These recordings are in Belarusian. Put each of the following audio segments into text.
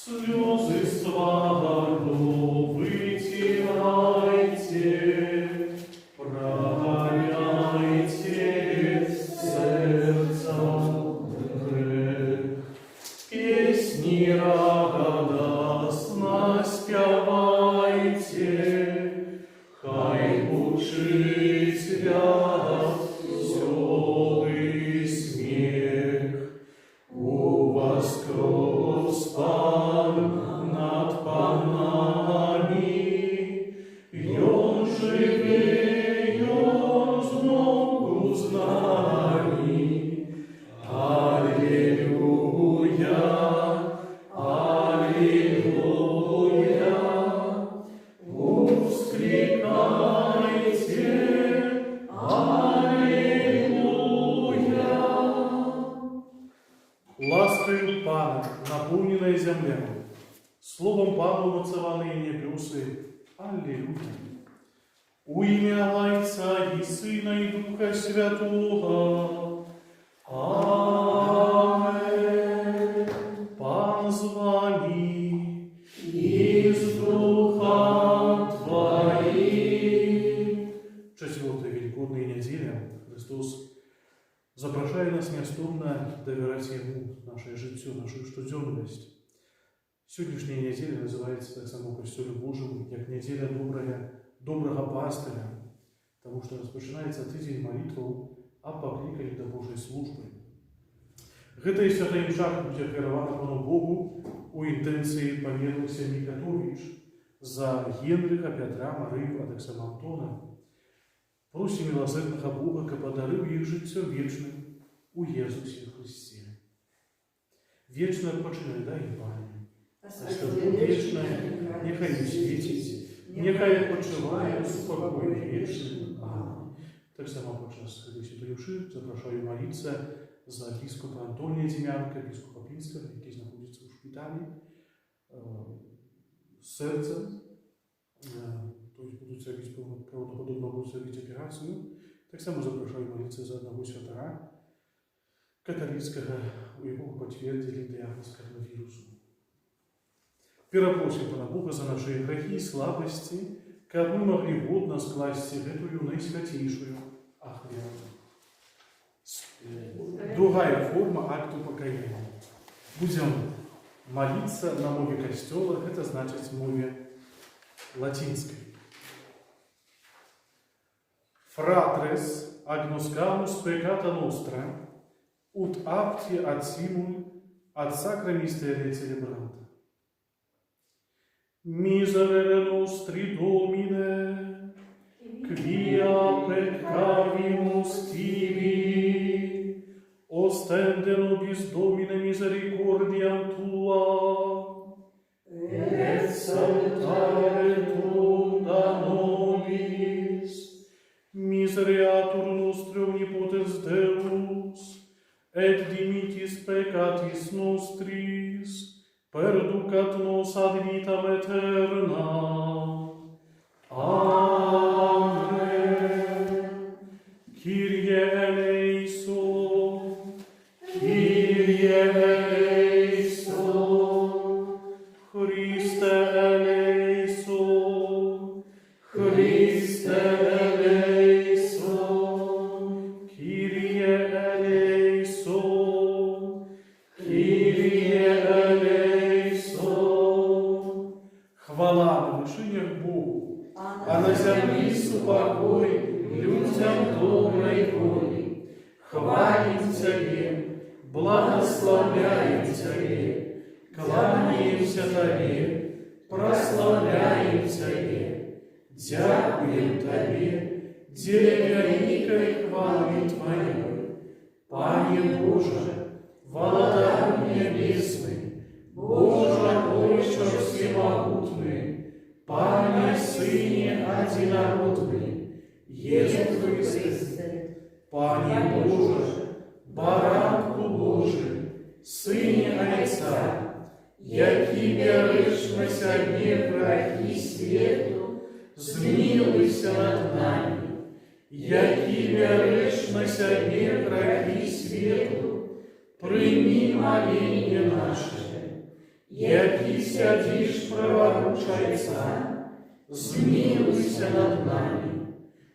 Слезы свару вытирайте, прогоняйте сердцем грех. Песни радостно спевайте, хай учить веселый смех. У воскрес Пан над панами, и Он живее, и Он знову з нами. Аллилуйя, аллилуйя, воскликайте, аллилуйя. Ласкою Пана наполненная земля, словом Пана умацованные небесы. Аллилуйя. У имя Отца и Сына и Духа Святого. Амен. Пан з вами и с Духом Твоим. Четвертая великодная неделя Христос запрошає нас неостомно доверять Ему наше життя, нашу штоденность. Сегодняшняя неделя называется так само в Костеле Божьем, как неделя доброго пастыря, потому что распочинается тыдзень молитву о покликании до Божьей службы. Гэтай святой мша будет керована Пану Богу у интенции померлых семей Катович за Генриха, Петра, Марию, а так само Антона. Просим милосердного Бога, ка подарив їх життя вічне у Єсусі Христі. Вічне відпочине дай їм, Пане. Скажу вічне, нехай не світить, нехай відпочиває у спокої вічний. Амінь. Так само подчас Святої Мши запрошую молитися за епископа Антонія Дем'янка, епископа Пінського, який знаходиться у шпиталі, серцем. То есть будуть робити правдоподобно будуть робити операцію. Так само запрошую молитися за одного святора католицкого, у якого підтвердили діагноз коронавірусу. Перепросим Пана Бога за наши грехи и слабости, как мы могли годно скласти эту наисвятейшую ахвяру. Другая форма акту покаяния. Будем молиться на мове костела, это значит в мове латинской. Fratres agnoscamus peccata nostra, ut apti ad simul ad sacra mysteria celebranta. Miserere nostri Domine, quia peccavimus tibi, ostende nobis Domine misericordiam tua, et salutare tunda nobis, misereatur nostri omnipotens Deus, et dimitis peccatis nostris, perducat nos ad vitam aeterna. Amen. Kyrie eleison, Kyrie eleison, Christe eleison, Christe eleison, Kyrie eleison, Kyrie eleison. Хвала на вершинях Богу, а на землі спокой людям доброй воли. Хвалим Тебе, благословляем Тебе, кланяемся Тебе, прославляем Тебе, дякуем Тебе, Деве великой хвалы Твоей. Пане Боже, Владар небесный, Боже, Отче всемогутный, Пане Сыне одинородный, Иисус Христе, Пане Боже, Баранку Божий, Сыне Отца, яки берешь на себе грехи свету, змилуйся над нами, яки берешь на себе грехи свету, прими моление наше. Який сядешь праворучайся, змилуйся над нами,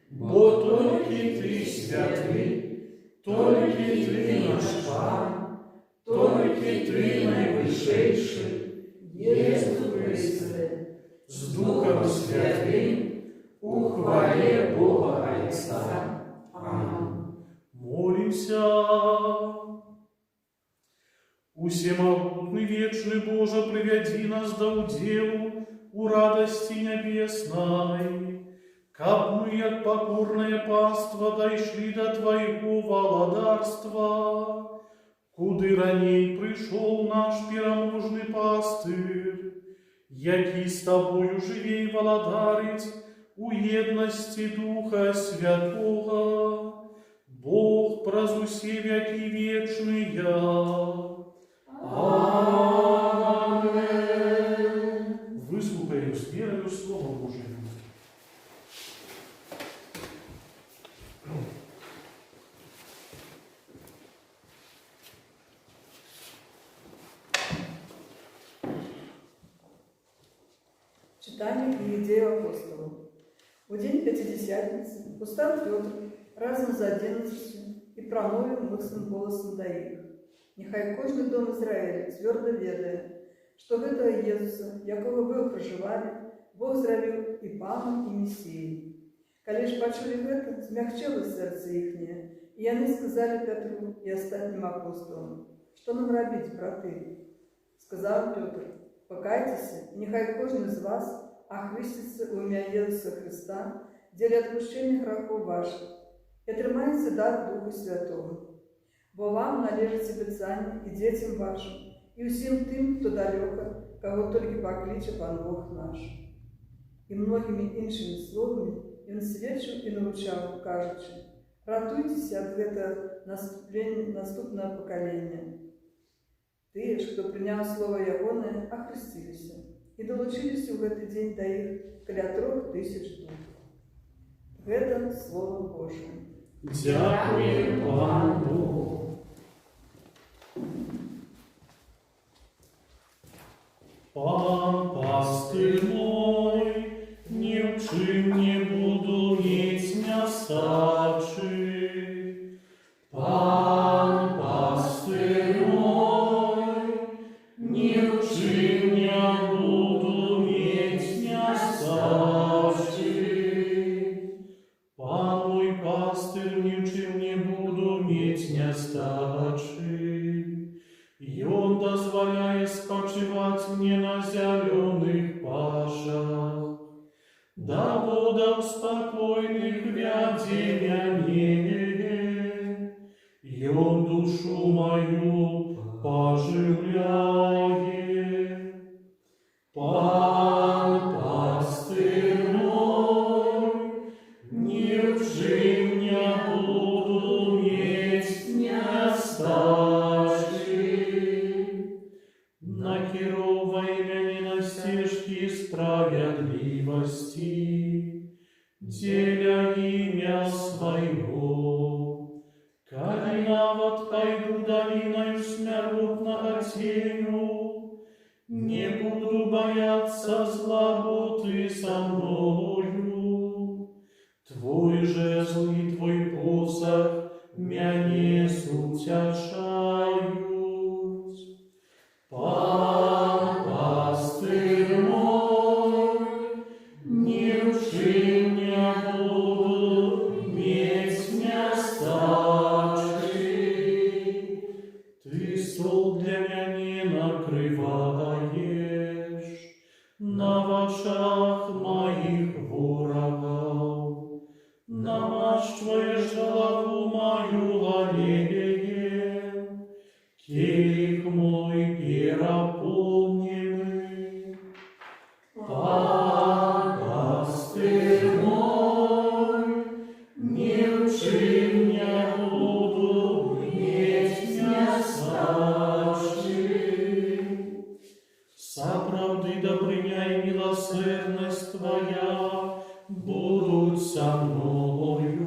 бо только Ты святый, только Ты наш Пан, только Ты наивысшейший, Иисус Христе, с Духом Святым, у хвале Бога Отца. Аминь. Молимся. Усемогутный, вечный Боже, приведи нас до уделу у радости небесной, как мы, як покорное паство, дошли до Твоего володарства, куды раней пришел наш пераможный пастырь, який с Тобою живей володарить у едности Духа Святого, Бог праз усе веки вечные. Аминь. Выслухаем с верою Слово Божие. Читание книги Деяний апостолов. В день Пятидесятницы устал Петр разом за 11 и промовил мыслым голосом до их: «Нехай кожный дом Израиля твердо ведає, что этого Иисуса, якого вы проживали, Бог здравил и Паном, и Мессией». Коли ж почули это, смягчило сердце ихнее, и они сказали Петру и остальным апостолам: «Что нам робить, браты?» Сказал Петр: «Покайтесь, и нехай кожен из вас охрестится у имя Иисуса Христа, для отпущения грехов ваших, и отримаете дар Духа Святого. Бо вам належить обіцяння і дітям вашим, і усім тим, хто далеко, кого тільки покличе Пан Бог наш». І многими іншими словами він свідчив і навчав, кажучи: «Ратуйтеся від этого наступного покоління». Ті ж, хто прийняв слово Ягоне, охрестилися і долучилися в этот день до їх каля 3000 духов. Это Слово Божие. Дякую Пану Богу. Пан пастырь мой, ни в чим не буду иметь нестачи. Пан пастырь мой, ни в чим не буду иметь нестачи. Пан мой пастырь, ни в чим не буду иметь нестачи. И Он дозволяет спочивать мне на зеленых пашах, да водах спокойных вядения мне, и Он душу мою поживляет. Пан пастырь мой, ни в чим не буду иметь нестачи. Накеровай меня на стежки справедливости, деля имя своего. Коли навод пойду долиною смертного тенью, не буду бояться злоботы со мною. Твой жезл и Твой посох меня утешают. Пан пастырь мой, ни в чим не буду иметь нестачи. Ты стол для меня накрываешь на вошах моих ворогов, намащиваешь голову мою олеем, келих мой переполненный. Пан пастырь мой, ни в чим не буду иметь нестачи. Соправды добрыня и милосердность Твоя будут со мною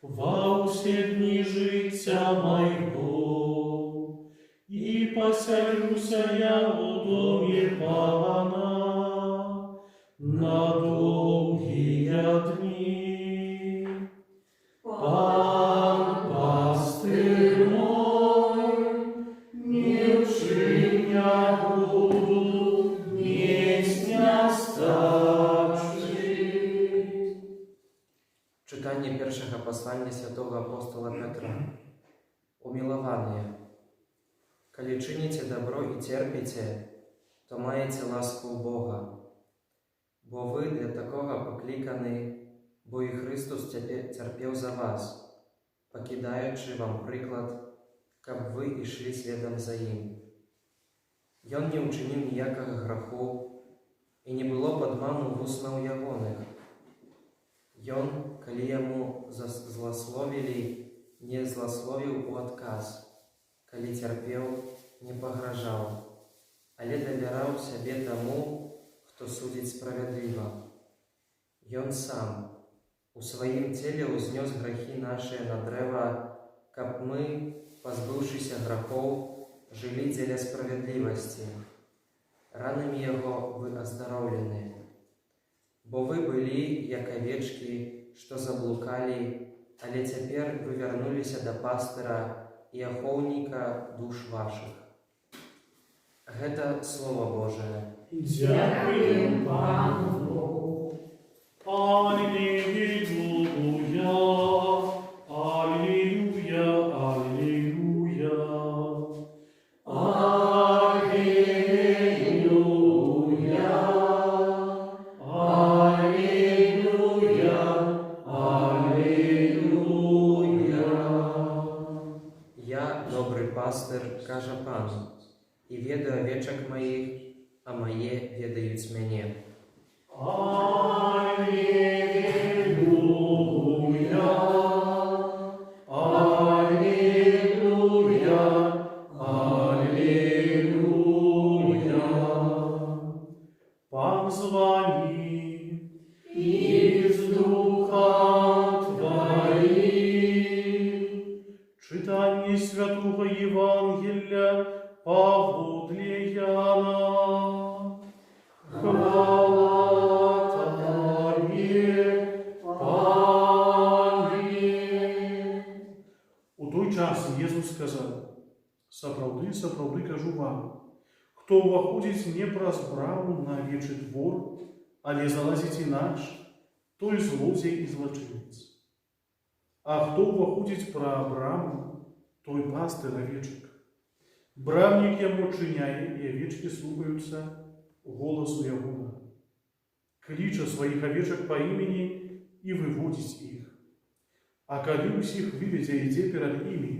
во все дни життя моего, и по поселюся я у домі пана на довгія дні. Пан пастир мой, не вчиня буду, пісня старший. Читання першого послання святого апостола Петра. Умилование. Коли чините добро и терпите, то маете ласку у Бога. Бо ви для такого покликані, бо і Христос терпів за вас, покидаючи вам приклад, каб ви ішли слідом за Ним. Ён не учинив ніякого граху, і не було подману в уснах ягоних. Ён, коли йому злословили, не злословил у отказ, коли терпел, не погрожал, але доверял себе тому, кто судит справедливо. Ён сам у своем теле узнес грехи наши на древо, как мы, позбывшися грехов, жили для справедливости. Ранами Его вы оздоровлены. Бо вы были, як овечки, что заблукали, але теперь вы вернулись до пастора и оховника душ ваших. Это Слово Божие. Дякуємо Пану Богу. Аллилуйя, аллилуйя, аллилуйя. Аллилуйя, аллилуйя, аллилуйя. Я, добрый пастир, каже Пан, і ведаю овечок моїх, а моє ведають мене. Аллилуйя, аллилуйя, аллилуйя. Пан звонит из духа Твоих. Читание святого Евангелия подле Яна. Хвала Тебе, Пане. У той час Єсус сказав: «Сапраўды, сапраўды кажу вам, хто ўваходзіць не праз браму на авечы двор, але залазіць інакш, той злодзей і злачынец. А хто ўваходзіць пра браму, той пастыр авечак. Брамнік яму чыняе, і авечкі слухаюцца голосу ягона. Кліча сваіх авечак па імені і выводзіць іх. А калі ўсіх выведзе, ідзе перад імі,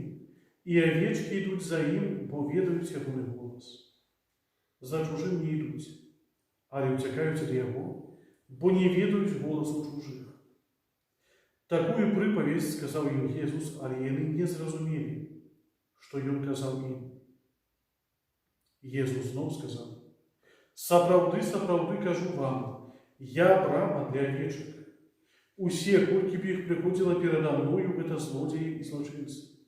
і авечкі ідуць за ім, бо ведаюць ягоны голас. За чужым не ідуць, але ўцякаюць ад яго, бо не ведаюць голасу чужых. Такую прыпавесць сказаў ім Jesús, але яны не зразумелі, што ён казаў ім. Jesús зноў сказаў: «Сапраўды, сапраўды кажу вам, я брама для авечак. Усе, колькі б іх прыходзіла перада мною, гэта злодзеі і злачынцы.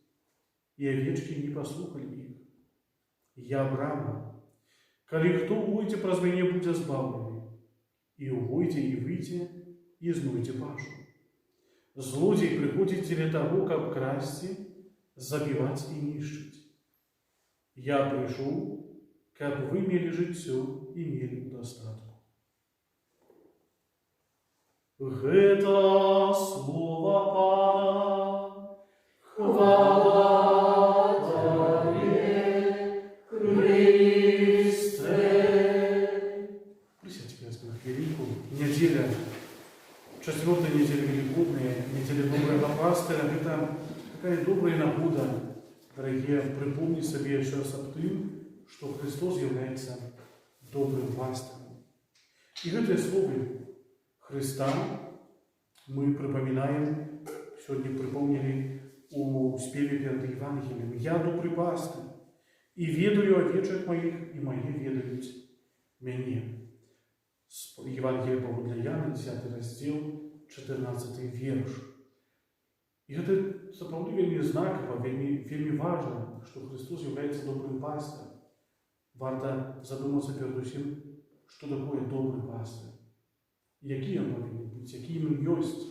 І авечкі не паслухалі іх. Я брама. Калі хто ўвойдзе праз мяне, будзе збаўлены. І ўвойдзе і выйдзе, і знойдзе пашу. Злодзей прыходзіць дзеля таго, каб красці, забіваць і нішчыць. Я прыйшоў, каб вы мелі жыццё і мелі ў дастатку». Гэта слова Пана. Хвала Тебе, Христе. Присядьте на хвилинку. Неделя, 4-я неделя Великодная, неделя доброго пастыря. Это такая добрая нагода, дорогие, припомнить себе еще раз об том, что Христос является добрым пастырем. И это слово Христа мы припоминаем, сегодня припомнили у спеве перед Евангелием. «Я добрый пастырь, и ведаю овечек моих, и мои ведают меня». Евангелие по Яна, 10 раздел, 14 верш. И это, сапраўды, вельмі знаково, вельмі важно, что Христос является добрым пастырем. варто задуматься перед усім, что такое добрый пастырь. Який он повинен быть, яким он есть.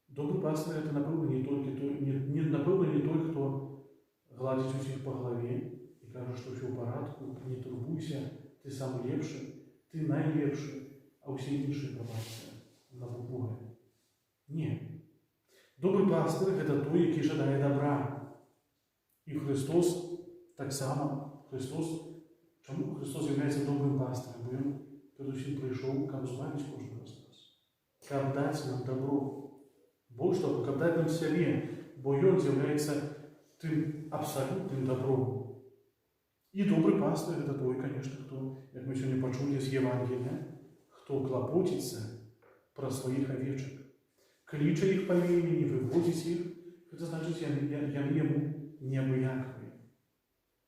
Добрый пастырь – это, напевно, не той, кто гладить усіх по голове и каже, что все в порядку, не турбуйся, ты сам лепший, ты найлепший, а усі інші пробачте на Бога. Ні. Добрий пастир – це той, який жадає добра. І Христос так само. Чому Христос є добрим пастирем? Бо Він передусім прийшов, каб збавити кожного з нас. Каб дати нам добро. Більше того, каб дати нам себе. Бо Він є тим абсолютним добром. І добрий пастир – це той, звісно, хто, як ми сьогодні почули з Євангелія, хто клопотиться про своїх овечок. Кличе їх по імені, виводить їх, це значить, я йому необияковий.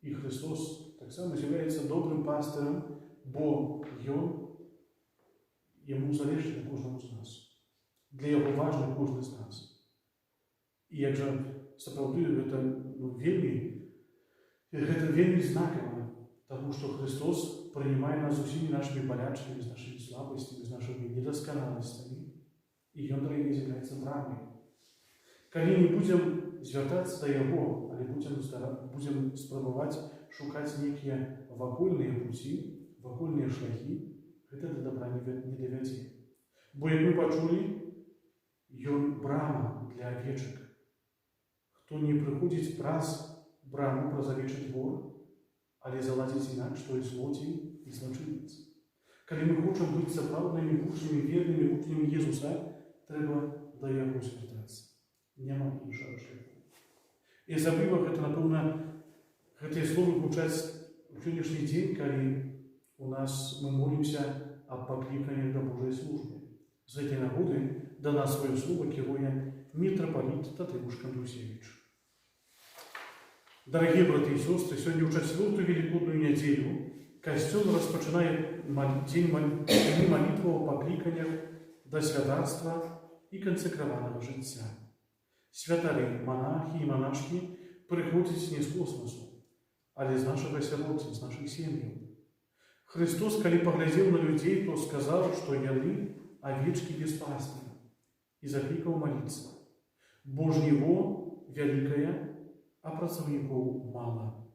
І Христос так само є добрим пастирем, бо йому залежить на кожному з нас. Для його важливо кожен з нас. І як же справді, це вельми знаково, тому що Христос приймає нас з усіми нашими болячками, з нашими слабостями, з нашими недосконалостями. І Ён, дорогі, з'являється брамою. Коли не будемо звертатися до Його, але будемо спробувати шукати які вакольні путі, вакольні шляхи, це до добра не доведе. Бо, як ми почули, Ён брама для овечок. Хто не приходить праз браму, праз овечий двор, але заладить інакше, що і злодій, і злочинець. Коли ми хочемо бути справжніми учнями, вірними учнями Єсуса, треба до Його звертатися. Нема іншого шляху. І особливо, це, напевно, це слово звучать у сьогоднішній день, коли ми молимося о покликанні до Божої служби. З цієї нагоди до нас своє слово керує митрополит Тадеуш Кондрусевич. Дорогі брати і сестри, сьогодні у четверту Великодну неділю Костел розпочинає день молитвового покликання до святарства і консекрованого життя. Святари, монахи і монашки приходять не з космосу, але з нашого сиротства, з наших сім'їв. Христос, коли поглядів на людей, то сказав, що яны овечки без пастыря, і закликав молитися. Бо жниво великое, а працовников мало.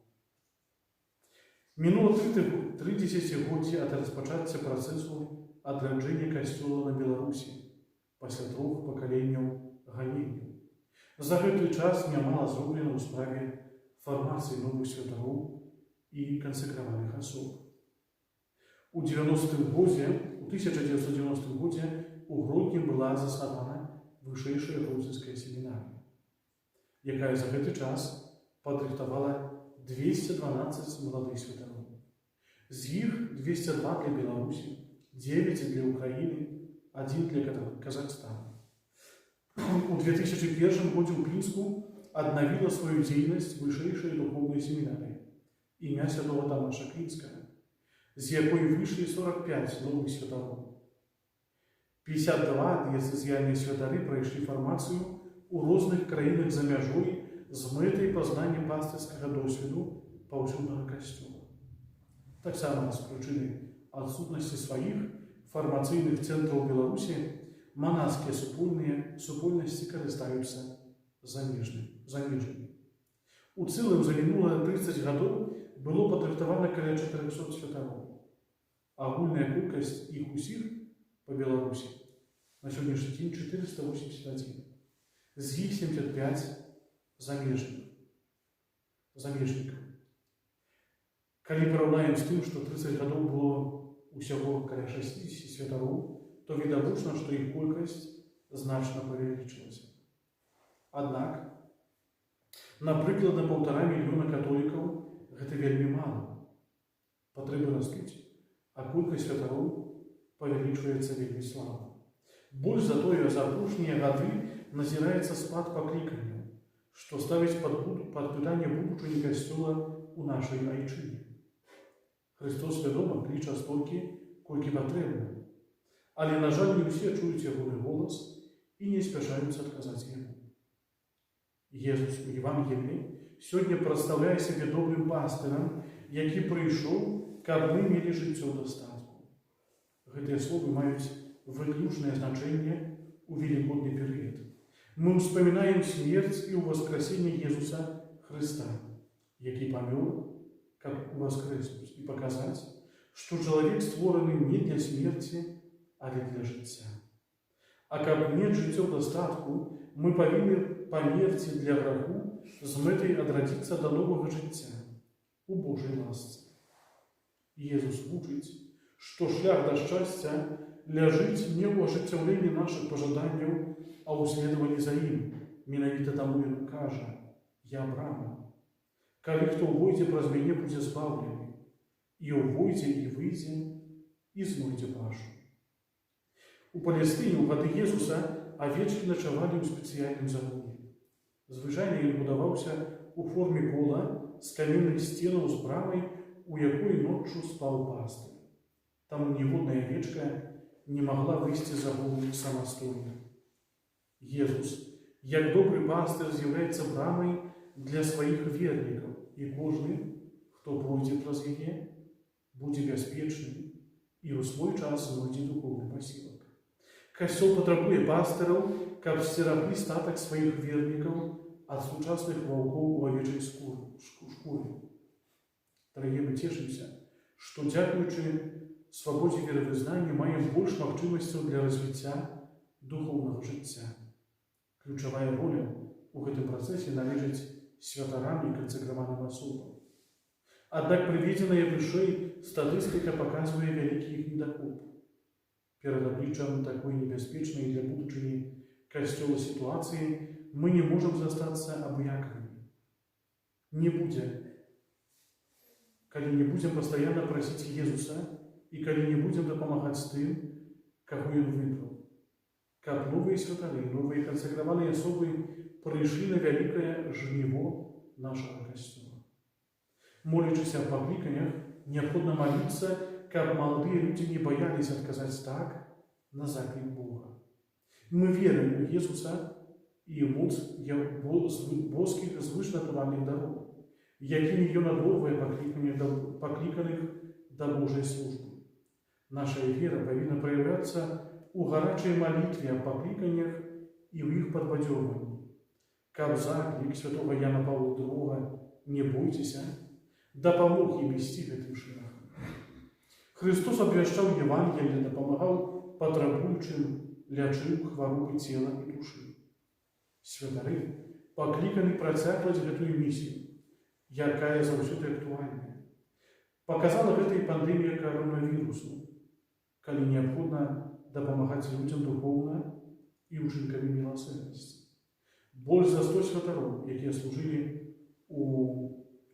Минуло 30 годів від розпочаття процесу адрадження Костела на Білорусі після 3 поколінь ганіння. За цей час немало зроблено у справі формації нових святарів і консекрованих особ. У 1990 году у Гродні була заснована Вищейша Грузинська семінарія, яка за цей час підрихтувала 212 молодих святарів. З їх 202 для Білорусі, 9 для України, 1 для Казахстану. У 2001 году у Пінську обновила свою діяльність Вищейшої духовної семінарії ім'я святого Тамаша Кринського, з якої вийшли 45 нових святарів. 52 дієцезіальні святари пройшли формацію у різних країнах за межою з метою познання пастирського досвіду повсюдного Костела. Так само з причини відсутності своїх формаційних центрів у Білорусі монастські супольності користаються заміжними. У цілому за минулі 30 років було підрихтовано біля 400 святарів. Агульна кількість їх усіх по Білорусі на сьогоднішній день 481. З їх 75 заміжників. Коли порівняємо з тим, що 30 років було усього біля 60 святарів, то видобучно, що їх кількість значно увеличилася. Однак, наприклад, на 1,5 мільйона католиків це вельми мало. Потреби ростуть, а кількість святарів повеличується вельми слабо. Больш за то, за прошлые годы назирається спад покликання, що ставить під питання будучині Костела у нашій айчині. Христос відомо кличе стільки, скільки потрібно. Але, на жаль, не всі чують його голос і не спішаються відказати йому. Єсус у Євангелії сьогодні представляє себе добрим пастирем, які прийшов, каб ми мелі жыццё ў дастатку. Гэтыя словы маюць выключнае значэнне ў велікодны перыяд. Мы ўспамінаем смерць і ўваскрасенне Езуса Хрыста, які памёр, каб уваскрэснуць і паказаць, што чалавек створаны не для смерці, але для жыцця. А каб мець жыццё ў дастатку, мы павінны памерці для граху з мэтай адрадзіцца да новага жыцця у Божай ласцы. Езус вучыць, што шлях да шчасця ляжыць не ў ажыццяўленні нашых пажаданняў, а ў следаванні за ім. Менавіта таму ён кажа: «Я брама. Калі хто ўвойдзе праз мяне, будзе збаўлены, і ўвойдзе і выйдзе, і знойдзе пашу». У Палестыне ў гады Езуса авечкі начавалі ў спецыяльным загоне. Звычайна ён будаваўся у форме кола з каменных сценаў з брамай, у якой ноччу спаў пастыр. Таму ніводная авечка не магла выйсці з загону самастойна. Езус, як добры пастыр, з'яўляецца брамай для сваіх вернікаў, і кожны, хто пройдзе праз яе, будзе бяспечны і ў свой час знойдзе духоўны пасілак. Касцёл патрабуе пастыраў, каб сцераглі статак сваіх вернікаў ад сучасных ваўкоў у авечай шкуры. Дарагія, мы цешымся, што дзякуючы свабодзе веравызнання маем больш магчымасцяў для развіцця духоўнага жыцця. Ключавая роля ў гэтым працэсе належыць святарам і кансакраваным асобам. Аднак прыведзеная вышэй статыстыка паказвае вялікі іх недахоп. Перад абліччам такой небяспечнай для будучыні касцёла сітуацыі мы не можам застацца абыякавымі. Не будзе, калі не будзем пастаянна прасіць Езуса і калі не будзем дапамагаць тым, каго ён выбраў, каб новыя святары, новыя кансакраваныя асобы прыйшлі на вялікае жніво нашага касцёла. Молячыся аб пакліканнях, неабходна маліцца, каб маладыя людзі не баяліся адказаць так на заклік Бога. Мы верым у Езуса і моц боскіх звышнатуральных дароў, якімі ён адвоўвае пакліканых да Божай службы. Наша вера павінна праяўляцца у гарачай малітве аб пакліканнях і ў іх падбадзёрванні. Каб заклік святога Яна Паўла II «Не бойцеся» дапамог ім ісці гэтым шляхам. Христос абвяшчаў Евангелие, дапамагаў патрабуючым, лячыў хваробы цела і душы. Святары пакліканы працягваць гэтую місію, якая заўсёды актуальная. Паказала гэта і пандэмія коронавірусу, калі неабходна дапамагаць людзям духоўна і ўчынкамі міласэрнасці. Больш за 100 святароў, якія служылі у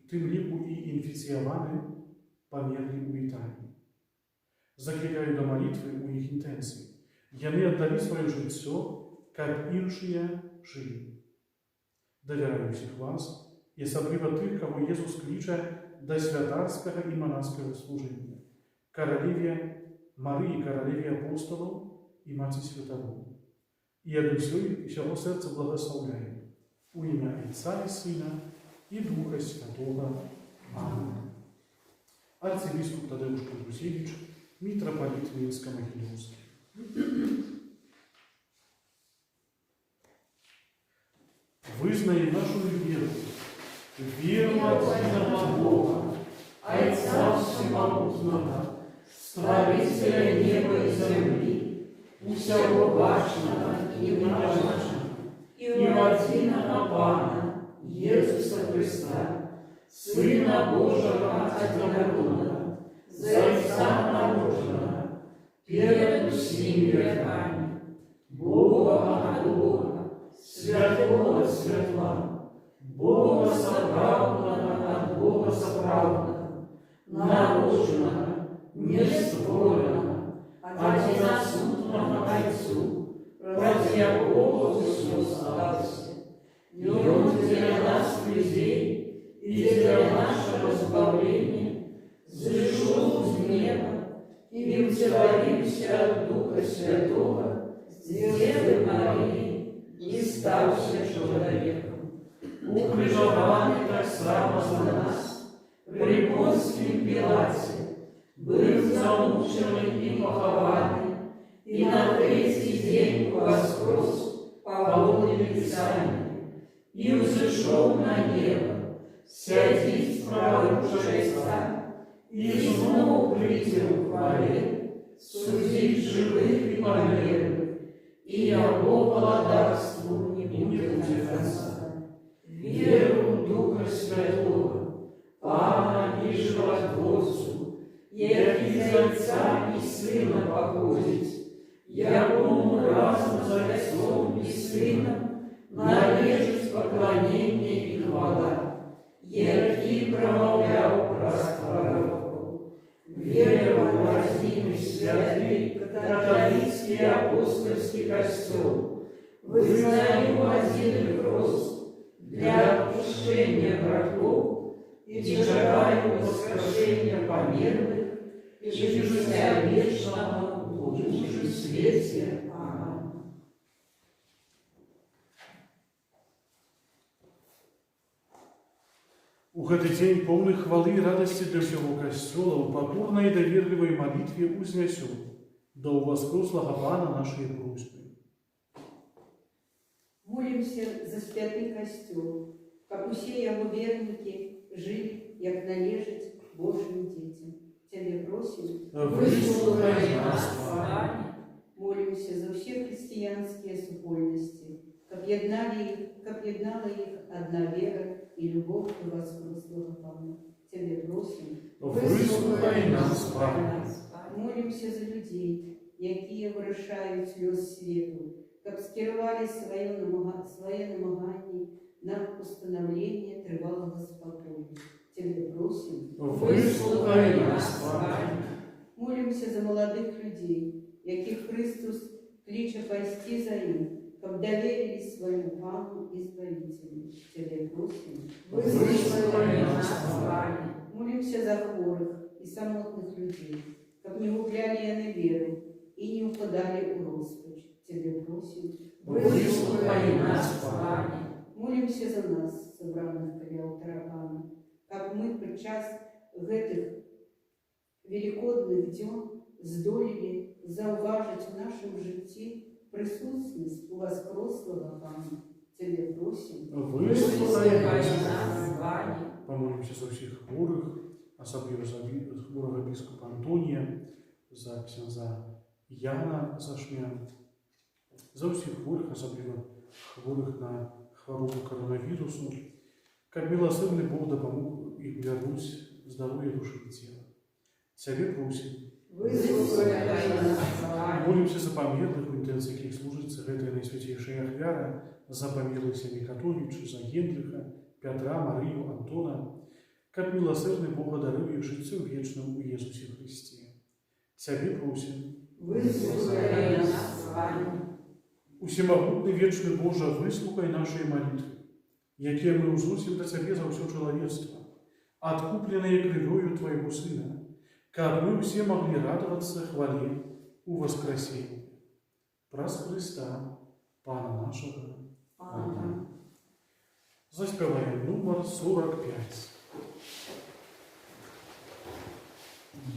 тым ліку і інфіцыяваны, памерлі ў Італіі. Заклікаю да малітвы ў іх інтэнцыі. Яны аддалі сваё жыццё, каб іншыя жылі. Давяраю ўсіх вас, і асабліва тых, каго Езус кліча да святарскага і манаскага служэння, каралеве Марыі, каралеве апостолаў і маці святароў. І ад усяго сэрца благаслаўляю у імя Отца і Сына і Духа Святого. Аминь. Арцебіскуп Тадеуш Кудрусевич, митрополит Минско-Могилевский. Вызнаем нашу веру, веру единого Бога, Отца Всемогутного, Створителя неба и земли, усего башенного и неважного, и единого Пана, Иисуса Христа, Сына Божьего однородного, Зайца нароженного, перед всеми веками, Бога от Бога, Святого от Светла, Бога соправданного от Бога соправданного, нароженного, нестворенного, одиносутного Отцу, ради якого все остался. И Он для нас, людей, и для нашего избавления, зашел с неба и утворился от Духа Святого, с Девы Марии, и ставший человеком, укрыжованный так само за нас, при Понскім Пілаті, був замучений і похований, і на третій день воскрес по воле Писания, и взошел на небо, сядет справа Отца, и снова придет в хвале, судить живых и померных, и его владарству не будет конца. Веру в Духа Святого, Пана и Животворцу, який из Отца и Сына походит, якому разом за Отцом и Сыном належит поклонение и хвала, який промовляв про пророков. Верую в один святый католический апостольский костел, вызнаю один крест для отпущения грехов и чекаю воскрешения померных и жизня вечного в Божьем свете. Аминь. У гэты дзень поўны хвалы і радасці для ўсяго касцёла ў пакорнай і даверлівай малітве узнясём да ўваскрослага Пана нашай просьбы. Молимся за святый костел, как усе его верники жили, як належить Божьим детям. Тебе просим, Выслухай нас, Пане. молимся за все христианские супольности, как єднала их одна вера и любовь до воскреслого Пана. Тебе просим, Выслухай нас, Пане. молимся за людей, які вирішають сльоз світу, как скерували своє намагання на установление тривалого спокою. Тебе просим, Выслухай нас, Пане. молимся за молодых людей, яких Христос кличе пасти за ним, как доверились своему Пану и Избавителю. Тебе просим, Выслухай нас, Пане. молимся за хворых и самотных людей, как не губляли они веру и не упадали в роспач. Тебе просим, Выслухай нас, Пане. молимся за нас, собраних каля алтаря Пана, как мы подчас гэтых великодных дён здолели зауважить в нашем житті присутність у воскреслого Пана. Тебе просим, Выслухай нас, Пане. Помолимся за всіх хворих, особливо за хворого біскупа Антонія, за ксенза Яна Зашмян, за всіх хворих, особливо хворих на хворобу коронавірусу, как милосердный Бог допомог им вернуть здоровье души и тела. Тебе просим, Выслухай нас, Пане. молимся за померлых, у інтенції яких служиться гэтай найсвятейшая ахвяра, за померлых Семей Католича, за Генриха, Петра, Марию, Антона, как милосердный Бог одарил их житцем вечным у Иисусе Христе. Тебе просим, Выслухай нас, Пане. усемогутный вечный Боже, выслухай нашей молитвы, якія мы узносим до Тебе за все человечество, откупленные кровью Твоего Сына, как мы все могли радоваться хвале у воскресения. Праз Христа, Пана нашего. Аминь. Заспеваем номер 45.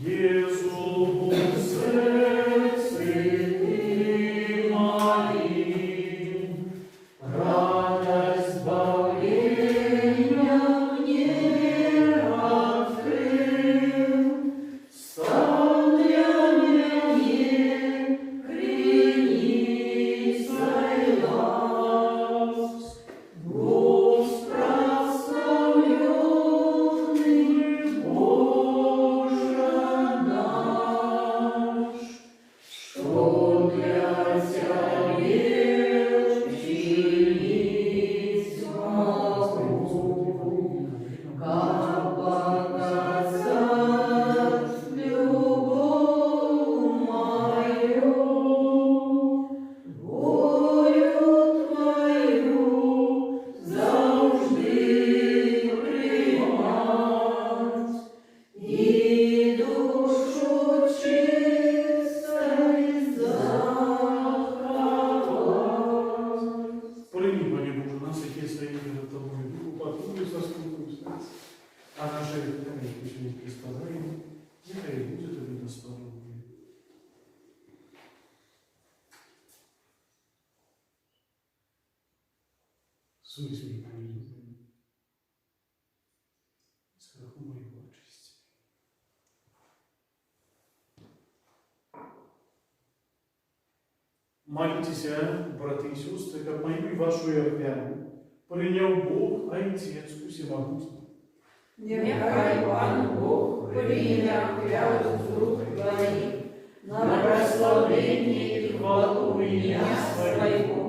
Єзу в серці моїм, радость збавлення мне открыл, стал для меня криницей ласк, Бог прославленный, Боже в смысле прилюдным, с греху моего очисти. Молитесь, браты и сестры, как мою и вашу являну, принял Бог, Отец Всемогущий. Нехай Пан Бог принял клятву с рук твоих на прославление и хвалу имя Своего,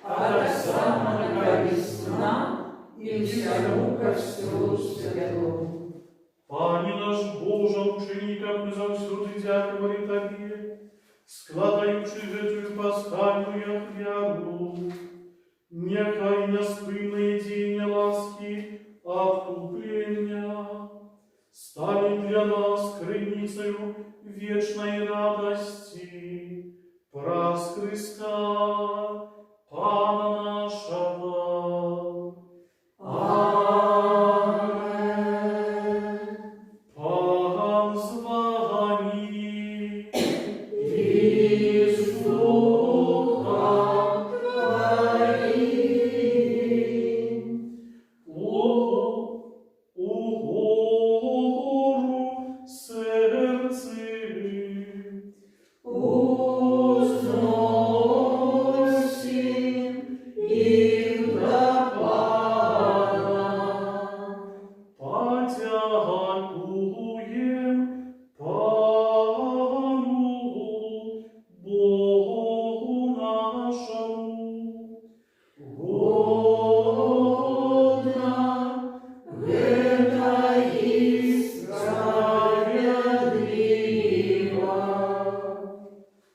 от самого весна и всему костру святому. Пане наш Боже, учеников мы завсюду дякували Тобі, складаючи гэтую пасхальную хлябу, нехай неспинне діння ласки откуплення стане для нас криницею вечной радости праз Христа, Пана нашего. Аминь. Пан з вами и с духом твоим. Угору сердце узносим и до Пана. Подякуем Пану Богу нашему. Годно гэта и справедливо.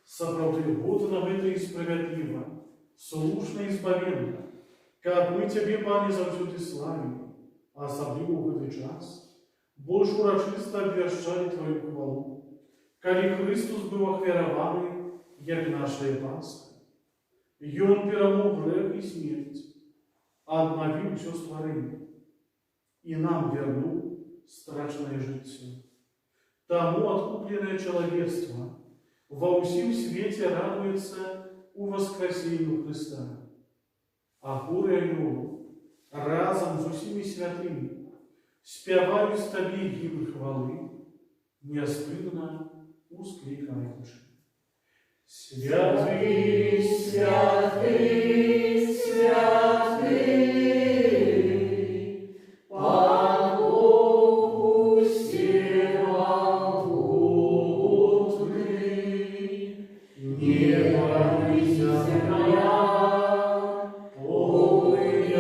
Сапраўды, годно гэта и справедливо, слушно и збавенна, как мы Тебе, Пане, заўсёды славим, а асабліва ў гэты час больш урачыста абвяшчалі Твою хвалу, калі Христус быў ахвяраваны як нашая Пасха. Ён перамог грэх і смерць, аднавіў усё стварэнне і нам вярнуў страчнае жыццё. Таму адкупленае чалавецтва ва ўсім свеце радуецца у воскресенню Христа, а хоры анёлаў разам з усімі святымі спяваюць Табе гімн хвалы, няспынна усклікаючы. Святый, святый, святый, Пан Бог всемогутный, небо и земля полные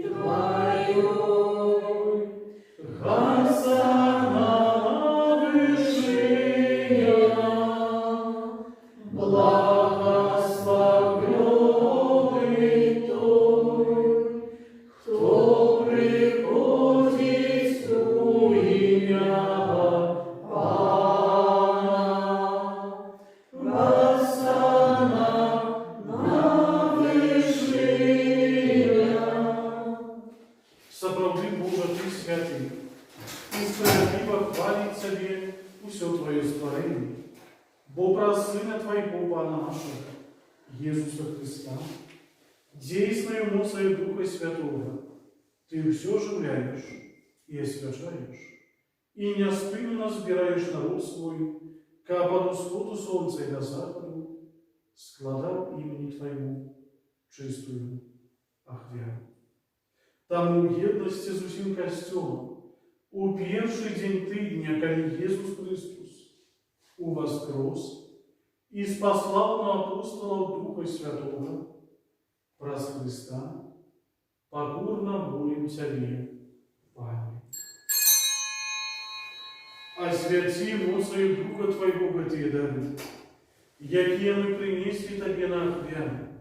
хвалы Твоей. Хосанна на вышинах, благословенный Той, кто приходит у имя Пана. Хосанна на вышинах. Сапраўды, Боже, Ты святы, і справедливо хвалить Тебе усё Твое створение, бо праз Сына Твоего, Пана нашего, Иисуса Христа, действенною мощью Духа Святого, Ты все оживляешь и освящаешь, и неоспынно збираешь народ свой, как от усходу солнца и до заходу, складав имени Твоему чистую ахвяру. Таму ў еднасці з усім касцёлам у першы дзень тыдня, калі Jesús Христос уваскрос і спаслаў на апостолаў Духа Святого праз Христа, пакорна молім Цябе, Пане. Освяти моцаю Духа Твоего гэтыя дары, якія мы прынеслі Табе на ахвяру,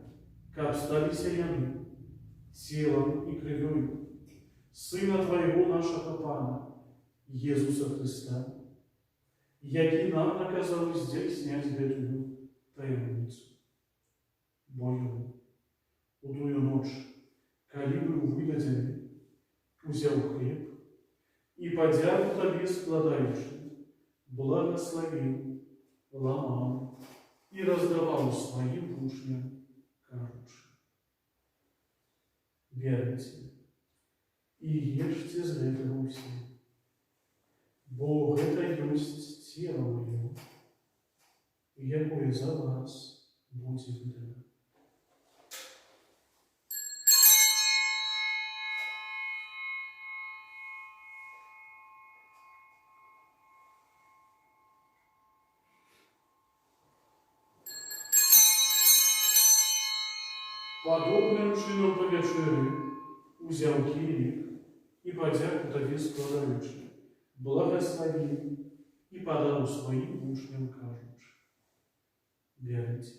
каб сталіся яны телом и кровью Сына Твоего нашего Пана, Иисуса Христа, який нам наказал здійснять гэтую таємницю. Бо Ён у тую ноч, калі быў выведзены, узяў хлеб и, падзяку Табе складаючы, благословил, ламал и раздавал своим вучням, кажучы: Веруйте и ешьте з гэтага ўсе, бо гэта ёсць цела маё, якое за вас будзе выдано. Подобным чыном па вячэры узяў кілік і падзяку табе складаючы, благословил и подал своим вучням, кажучи: «Берите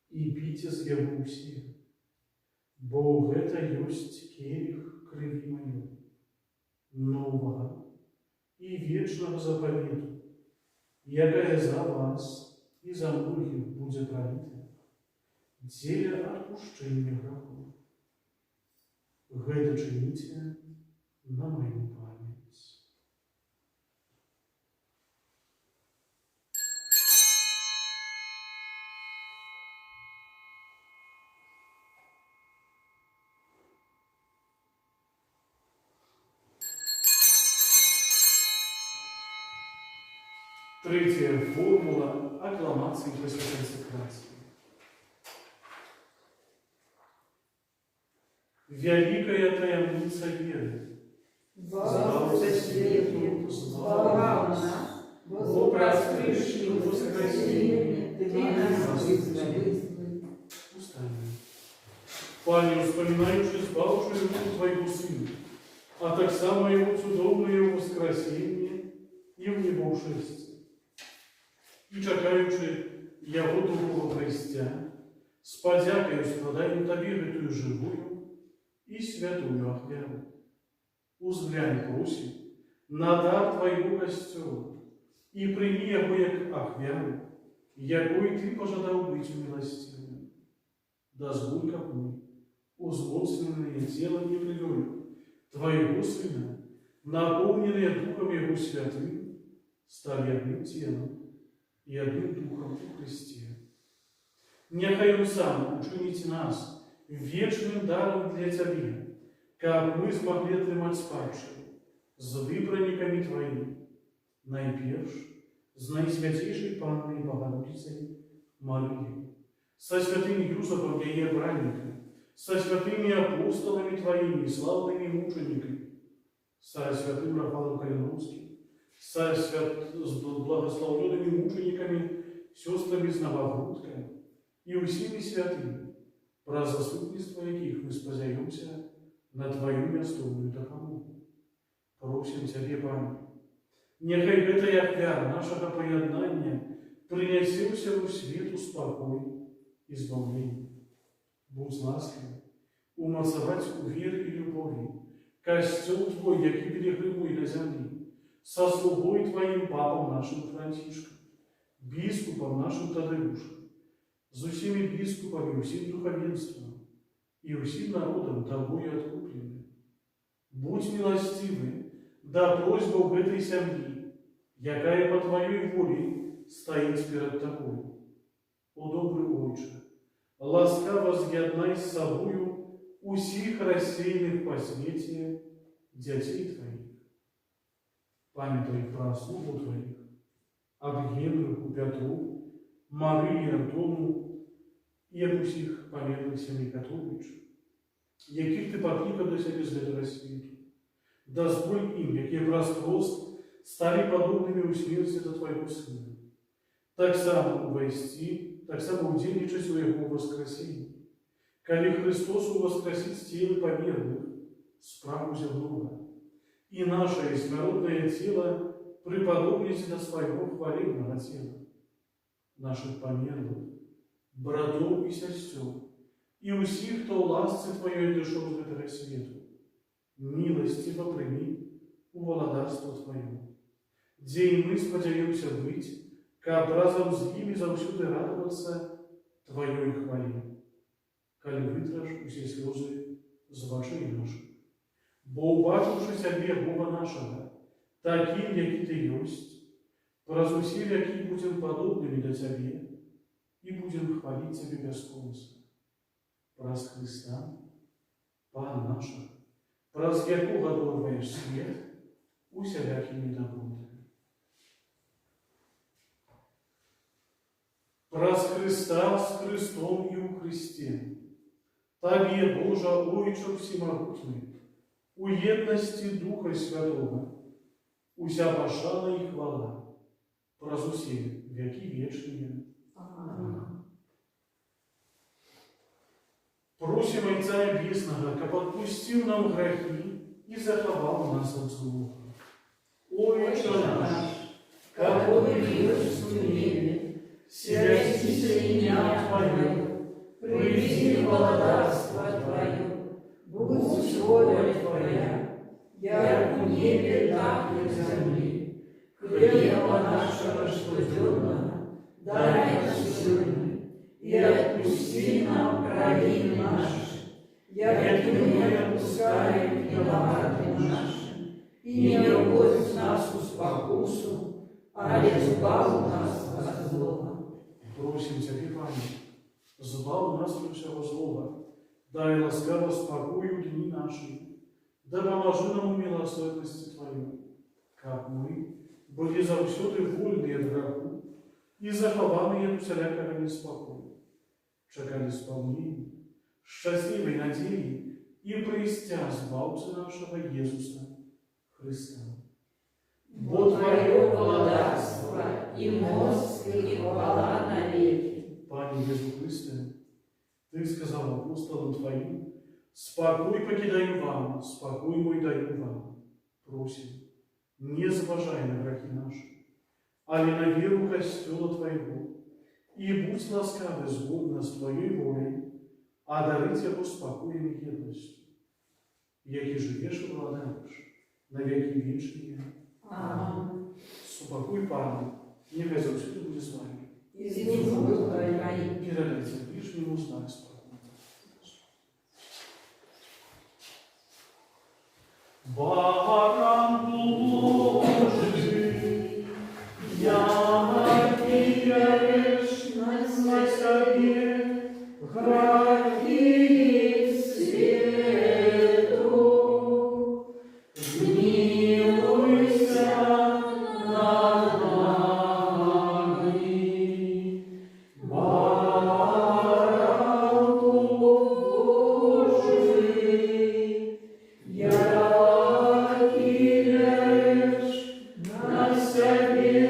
и пейте з яго ўсе, бо гэта ёсць келіх крыві маёй, новага и вечнага запавету, якая за вас и за многих будзе пролита дзеля адпушчэння грахоў. Гэта чыніце на мою памяць». Третья формула аккламации Пресвятой Сократии. Великая таямница веры. Слава свету, слава нас, Бо просвышли воскресенье, Ты нас вызволи. Устами. Пане, вспоминаючи спавшую руку Твоего Сына, а так само Его чудовное воскресение и в небошестве, и чакаючи Его духового Христя, с подякою складаем Тебе гэтую живую и святую ахвяру. Узглянь, просим, на дар Твоего костела и прими его як ахвяру, якой Ты пожадал быть милостивым. Дозволь, как мы, узмоцненные телом и кровью Твоего Сына, наполненные Духом Его Святым, стали одним телом и одним Духом у Христе. Нехай Он сам учинить нас вечным даром для Тебе, как мы смогли отрымать спадщину з выбранниками Твоими, найперш з найсвятейшей Панной Богородицей Марией, со святым Юсупом, ее бранником, со святыми апостолами Твоими, славными мучениками, со святым Рафалом Калиновским, с благословенными мучениками, сестрами с Новогрудкой и усими святыми, про заступництво яких мы спознаемся на Твою мястовую допомогу. Просим Тебе, Пане, нехай гэтая ахвяра нашага поєднання принесе у сябу свету спокой и избавление. Будь ласкавы умацаваць у веры и любови костел Твой, які перегрымуй на землі, со слугой Твоим папом нашим Францишком, біскупом нашим Тадеушем, з усіми біскупами, усім духовенством и усім народом Тобою откуплены. Будь милостивы до просьбы в этой семьи, якая по Твоей воле стоит перед Тобой. О добрый Отче, ласкаво з'єднай з собою усіх рассеянных по свете детей Твоих. Памятай про слугу Твоих, об Генриху, Петру, Марии, Антону и об усіх померлых семей Петровича, яких Ты покликав до себе з этого світу. Дозволь им, якие праз стали подобными у смерти до Твоего Сына, так само увести, так само удельничать у Его воскресения, коли Христос воскресит с телы померлых, справу земного, и наше искородное тело преподобнить до своего хвалебного тела, наших померлых, братов и сестер, и усіх, кто ласцы Твоей дошел в этого свету, милостиво прими у владарства Твоего, где и мы сподяемся быть, как разом с ними завсюди радоваться Твоей хвале, коли вытраж усе слезы з вашей наших. Бо убачивши себе Бога нашего, таким, який Ты есть, праз усе, які будем подобными до Тебе, и будем хвалить Тебе без конца. Праз Христа Пан наша, праз якога дорваєш світ, усялякими доброти. Праз Христа з Христом і у Христі, Табі, Божа, Ойче всемогутний, у єдності Духа Святого, уся пошана і хвала, праз усі веки вічні. Аминь. Просим Отца Небесного, как отпустил нам грехи и заховал нас от злого. Отче наш, Какой милость в небе, святится имя Твое, приди благодарство Твое, будь воля Твоя, як в небе, так и в земле. Хлеба нашего штоденного дай нам сегодня, и отпусти нам провины наши, як и мы отпускаем виноватым нашим, и не вводь нас в спокусу, а избав нас от злого. Просим Тебя, Пане, збав нас від всього злого, дай ласкаво спокою дни наши, да поможи нам у милосердности Твоей, как мы были завсёды вольны от греху и захованы от всякого неспокою. Чекали исполнения, счастливой надеи и пристя Збавцы нашего Иисуса Христа. Бо Твое благодарство и мощь и хвала навеки. Пане Иисус Христе, Ты сказал апостолам Твоим, спокой покидаю вам, спокой мой даю вам. Просим, не заважай на грехи наши, али на веру костела Твоего, и будь ласкавы сгодно с Твоей волей, а дарить его спокоем и едностью, яки живешь и владаешь на веки вечные. Аминь. Спокой, Пане, нехай завсюду будет с вами. И с Духом Твоим. Передайте ближнему знак спокойно. Баран Божий, яркий вечность на себе, грехи свету, смилуйся над нами. Баран Божий, яркий лечь на себе,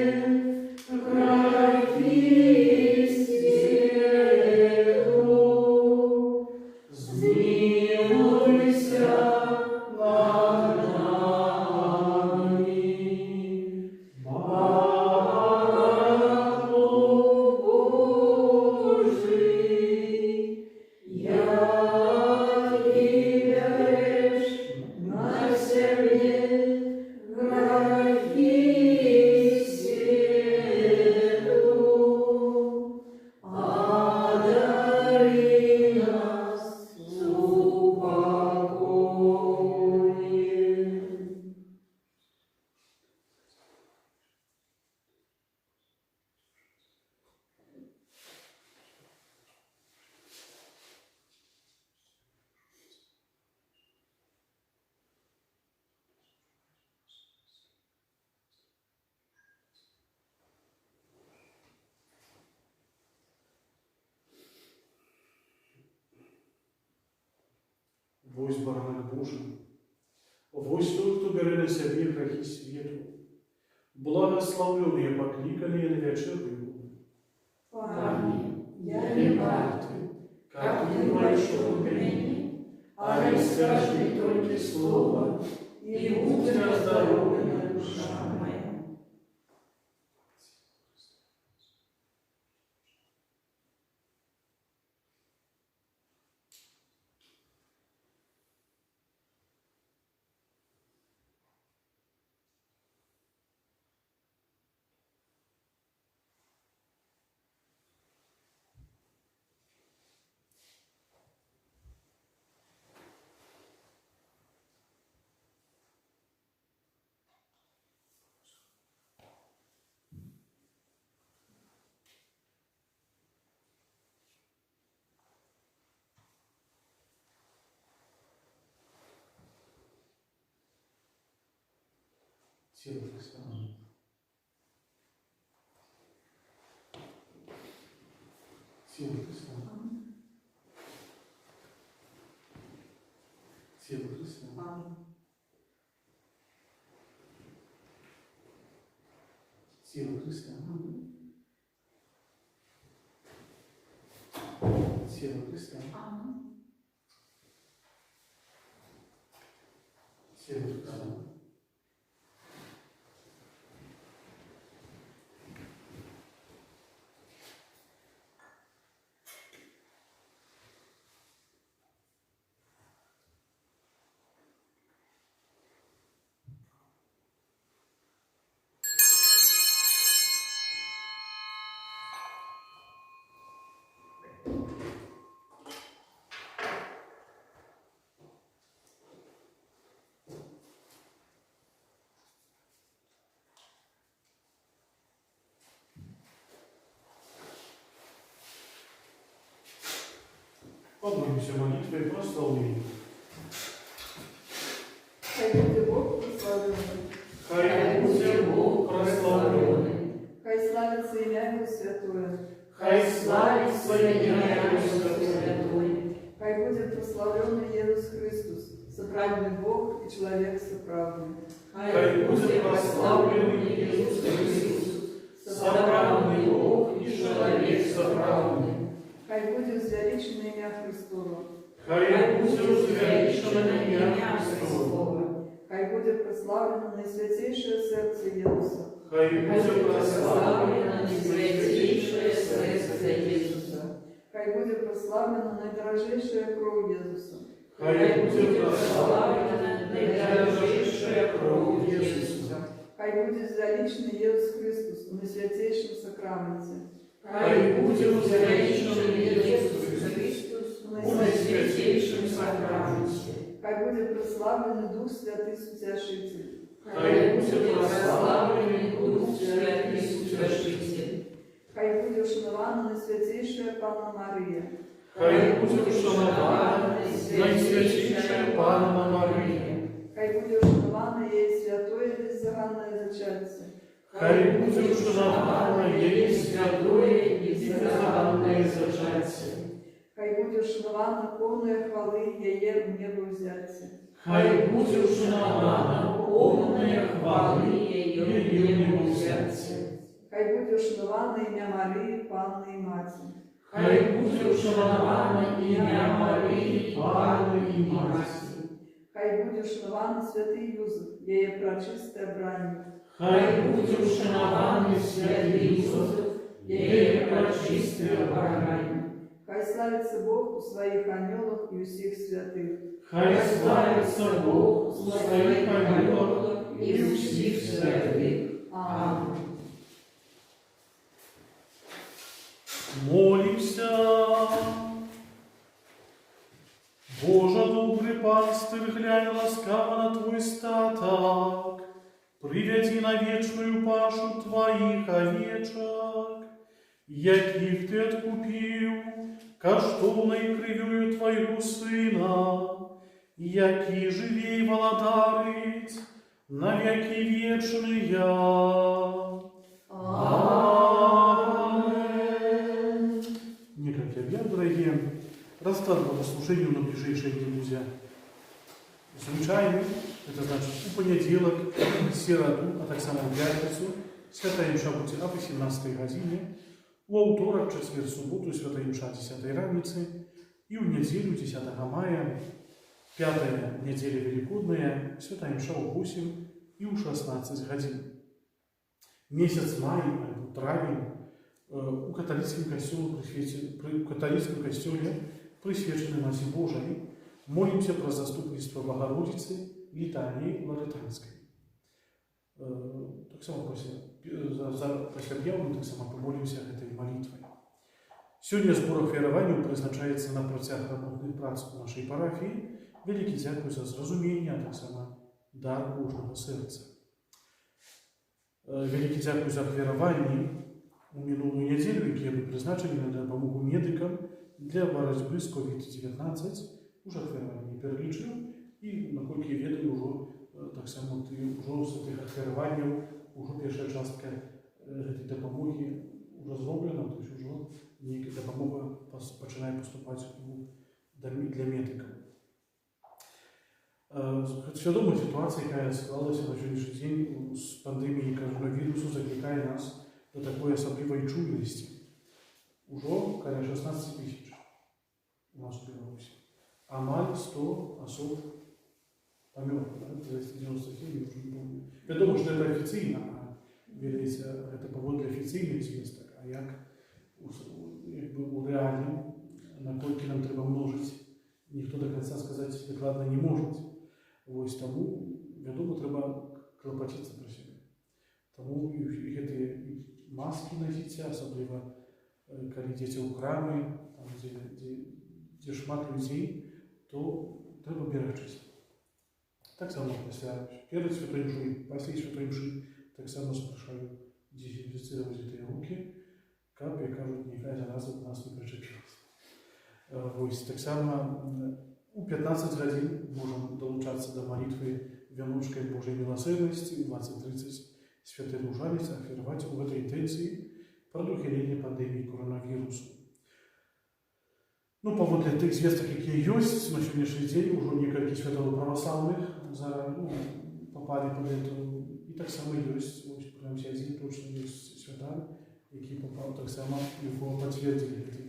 грехи свету, смилуйся над нами. Баран Божий, яркий лечь на себе, грехи свету, одари нас упокоем. Вось баранок Божий, вось той, хто бере на себе грехи світу. Благословленные покликали на вечерю. Пане, я не вартый, как ты большой меня, а скажи только слово, и будь здоровая душа моя. Тело Христа. Тело Христа. Тело Христа. Аминь. Тело Христа. Тело Христа. Тело Христа. Помолимся молитвой прославления. Хай буде Бог прославленный. Хай буде Бог прославлений. Хай славится имя Его святое. Хай славится имя Его святое. Хай будет прославленный Иисус Христос, соправдный Бог и человек соправдный. Хай будет прославлен Иисус Христос, соправдный Бог и человек соправдный. Хай будет возвеличено имя Христово. Хай будет возвеличено имя Христово. Хай будет прославлено наисвятейшее сердце Иисуса. Хай будет прославлено наисвятейшее сердце Иисуса. Хай будет прославлена наидорожайшая кровь Иисуса. Хай будет прославлена наидорожайшая кровь Иисуса. Хай будет возвеличен Иисус Христос в наисвятейшем сакраменте. Хай будет возвеличен Иисус Христос в наисвятейшем сакраменте. Хай будет прославлен Дух Святый Сутяшитель. Хай будет прославлен Дух Святый Сутяшитель. Хай будет ушанована наисвятейшая Панна Мария. Хай будет ушанована наисвятейшая Панна Мария. Хай будет ушанована ей святое беззаганное зачатие. Хай будет ушанована ей святое и беззаганное зачатие. Хай будет ушанована полная хвалы ее в небо взятие. Хай будет ушанована полная хвалы ее в небо взятие. Хай будет ушанована имя Марии, Панны и Мати. Хай будет ушанована имя Марии, Панны и Мати. Хай будет ушанована святый Юзеф, ее прочистая брань. Хай будет ушанован святый Иисус, ей прочистая брань. Хай славится Бог у своих ангелов и у всех святых. Хай славится Бог у своих ангелов и у всех святых. Аминь. Молимся. Боже, добрый пастырь, глянь ласкаво на Твой статок, приведи на вечную пашу Твоих овечек, яких Ты откупил коштовною кривью Твоего Сына, які живей володарить на веки вечные. Аминь. Некогда объявляю, дорогие, расклад по служению на ближайшие дни, друзья. Звичайный, это значит у понеділок, середу, а так само в п'ятницю, свята імша буде о 18 годині, у авторок, четверг, суботу, свята імша 10 раницы, и в неделю 10 мая, 5-я неделя Великодная, свята імша у 8 и у 16 годин. Месяц май, травень, у католицком костеле присвячены Маті Божией, молимся про заступництво Богородицы літанії Лоретанської. Так само після об'яву, так само помолимся этой молитвой. Сьогодні збор ахвяраванню призначається на протяг ремонтних праць у нашій парафії. Велике дякую за зрозуміння, а так само дар Божого серця. Велике дякую за ахвяраванні у минулую неділю, які були призначені на допомогу медикам для боротьби з COVID-19. Уже ахвяраванні перелічив і, наколькі я ведаю, уже так само ўжо з гэтых ахвяраванняў ўжо першая частка гэтай дапамогі ўжо зроблена, то есть ўжо нейкая дапамога пачынае паступаць для медыкаў. Свядомая сітуацыя, якая склалася на сённяшні дзень з пандэміяй коронавірусу, заклікае нас да такой асаблівай чуйнасці. Ужо каля 16 000 у нас у Беларусі. Амаль 100 особ памёрла, 297, уже не помню. Вядома, што гэта афіцыйна, а ведаеце, гэта паводле афіцыйных звестак, а як у рэальным, наколькі нам трэба множыць, ніхто до конца сказаць дакладна не можа. Вось таму, вядома, трэба клапаціцца пра сябе. Таму і гэтыя маскі насіць, асабліва калі дзеці ў храмы, там, дзе шмат людзей, то трэба берагчыся. Таксама перад святой мшы, пасля святой мшы таксама запрашаю дезінфіцыраваць гэтыя рукі, каб, як кажуць, ніякая зараза у нас не прычапілася. Вось таксама у 15 гадзін можам далучацца да малітвы вяночкай Божай міласэрнасці, у 20:30 святай Ружаніцы, ахвяраваць у гэтай інтэнцыі прадухіленне пандэміі коронавірусу. Ну, паводле тых звестак, якія ёсць, на сённяшні дзень ужо некалькі святоў праваслаўных папалі пад эту, і таксама ёсць, вось, прынамсі, адзін точна ёсць святар, які папаў таксама, якого пацвердзілі гэты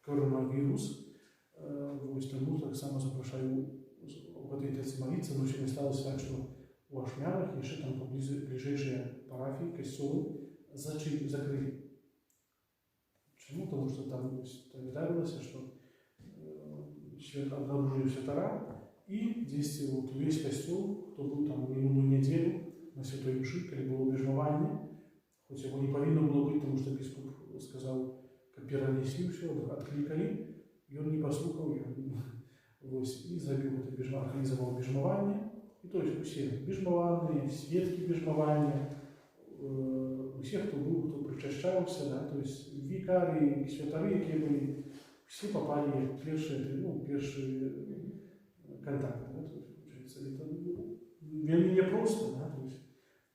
коронавірус. Вось таму таксама запрашаю у гэтай інтэнцыі маліцца, но сёння сталася так, што у Ашмянах яшчэ там бліжэйшыя парафіі, касцёлы закрылі. Чаму? Таму што там даведалася, што обнаружили святара, і дзесьці увесь касцёл, хто быў там у мінулую нядзелю на святой мшы, калі было абмежаванне, хоць яго не павінна было быць, таму што біскуп сказаў, каб перанеслі ўсё, адклікалі, ён не паслухаў, і зрабіў гэта арганізаваў абмежаванне, і то есть усе абмежаваныя, сведкі абмежавання, усе, хто быў, хто прычашчаўся, то есть вікарі, святары, якія былі, все попали в первые контакты. Это вельми непросто, то есть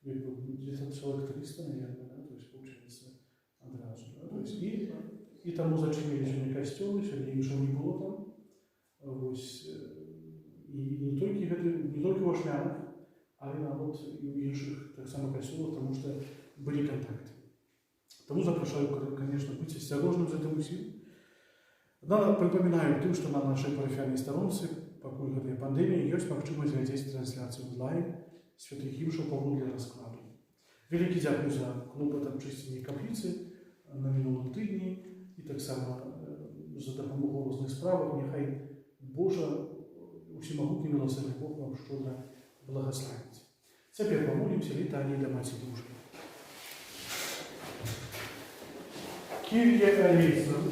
где-то человек 300, наверное, то есть получается одразу. То есть, и тому зачинили сьогодні костюмы, сьогодні нічого не було там. Ось, і не тільки в Ашмянах, але і в інших так само костюмах, тому що були контакти. Тому запрошую, конечно, бути осторожним з цим усім. Припоминаю тым, што на нашай парафіяльнай старонцы, пакуль гэтая пандэмія, ёсць магчымасць глядзець трансляцыю онлайн святых імшаў паводле раскладу. Вялікі дзякуй за клопат аб чысценні капліцы на мінулым тыдні і таксама за дапамогу ў розных справах. Няхай Божа, усемагутны міласэрны Бог вам шчодра благаславіць. Цяпер памолімся літаніяй да Маці Божай. Kyrie eleison.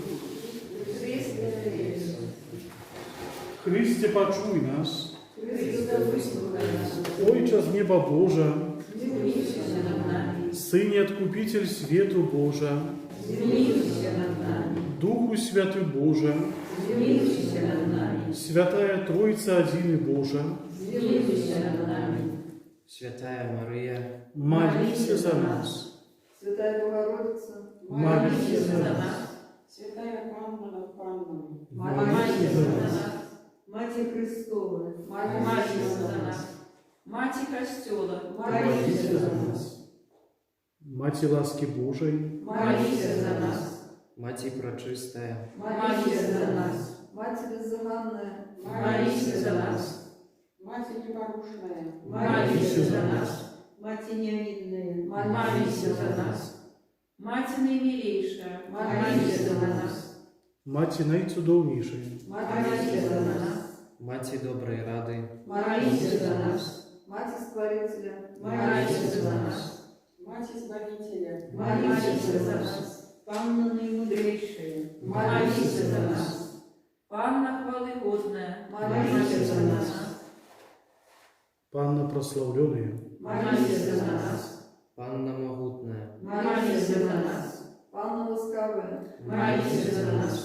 Chryste, paczuj nas. Ojcze z nieba Boże, Synie Odkupiciel światu Boże, Duchu Święty Boże, Świętая Trójca Jedyny Boże, Świętая Maryja, молись за нас. Святая Богородица, Молись за нас. Святая Панна над Паннами, Молись за нас. Матерь Христова, Молись за нас. Мати Костела, молись за нас. Маті ласки Божої, Молись за нас. Маті Пречистая, Молись за нас. Матерь беззаганная, Молись за нас. Мать непорушная, Молись за нас. Мать невинная, Молись за нас. Мати наимилейшая, молись за нас. Маті найцудовнішої, Молись за нас. Маті Доброї Ради, Молись за нас. Мать Избавителя, Молись за нас. Мать Избавителя, Молись за нас. Панна наимудрейшая, Молись за нас. Панна хвалыгодная, молись за нас. Панна прославленая, Молись за нас. Панна Могутная, Молись за нас. Панна ласкавая, Молись за нас.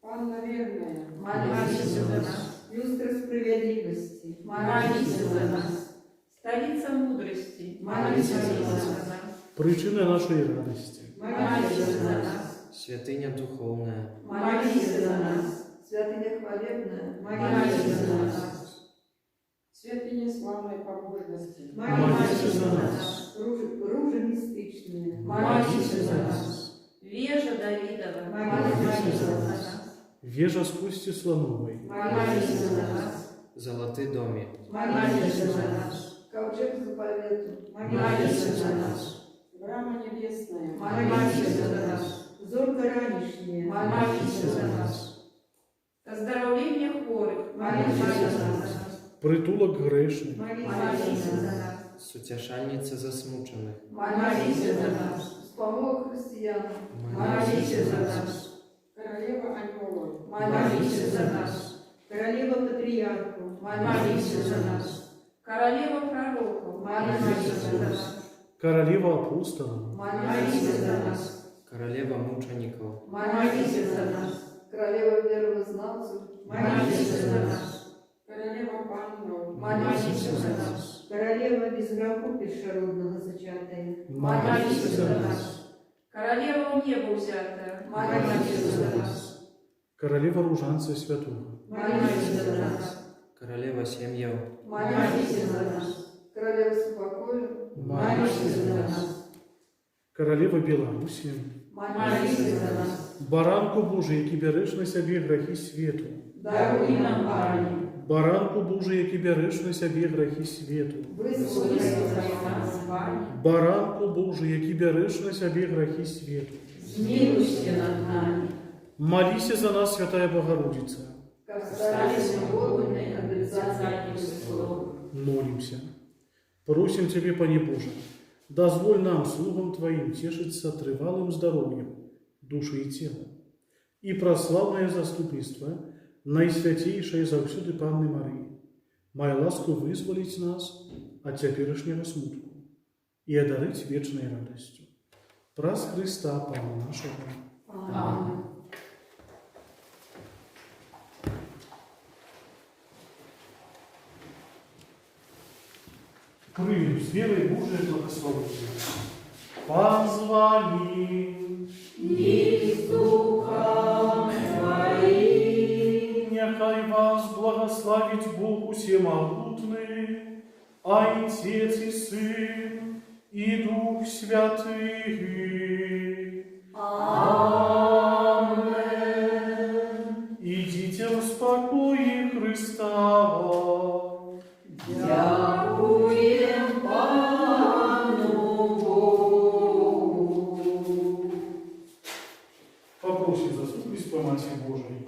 Панна верная, Молись за нас. люстра справедливости, Молись за нас. столица мудрости, Молись за нас. причина нашей радости. Молись за нас. Святыня духовная, Молись за нас. Святыня хвалебная, Молись за нас. Святыня славной побожности, Молись за нас. Ружа мистичная. Молись за нас. Вежа Давидова, Молись за нас. Вежа с кости слоновой. Молись за нас. золотый домик, Молись за нас. ковчег заповету, Молись за нас. Брама небесная, Молись за нас. Зорка ранешняя. Молись Молись за нас. Оздоровление хворых, Молись за нас. Притулок грешный. Молись за нас. сутешальница засмученных, Молись за нас. Спомог христианам, Молись за нас. королева ангелов, Молись за нас. Королева патриарху. Молись за нас. королева пророков, Молись за нас. Королева апостолов. Молись за нас. королева мучеников, Молись за нас. королева веровознавцев, Молись за нас. королева ангелов, Молись за нас. Королева без греху першородного зачатая. Молись за нас. королева в небо взятая, Молись за нас. Королева ружанца святого. Молись за нас. королева семьев, Молись за нас. королева спокоя, Молись за нас. Королева Белоруссии. Молись за нас. Баранку Божий, який береш на себе грехи світу. Даруй нам, Пане. Баранку Божий, який береш на себе грехи світу. выслушай нас, Пане. Баранку Божий, який береш на себе грехи світу. Змилуйся над нами. Молися за нас, Святая Богородица. как Стали стали свободны от отрицательных слов. Молимся. Просим Тебе, Пане Боже, дозволь нам, слугам Твоим, тешиться трывалым здоровьем души и тела, и прославное заступництво Наисвятейшей завсюди Панны Марии, мая ласку вызволить нас от теперешнего смутку и одарить вечной радостью. Праз Христа, Пана нашего. Аминь. Примем с верой Божие благословение. Позвони, И с Духом Твоим. нехай вас благословить Бог всемогутный, Отец и Сын и Дух Святый. Аминь. Идите в спокое Христа. Дякуем Пану Богу. Попросим заступництва Матери Божией.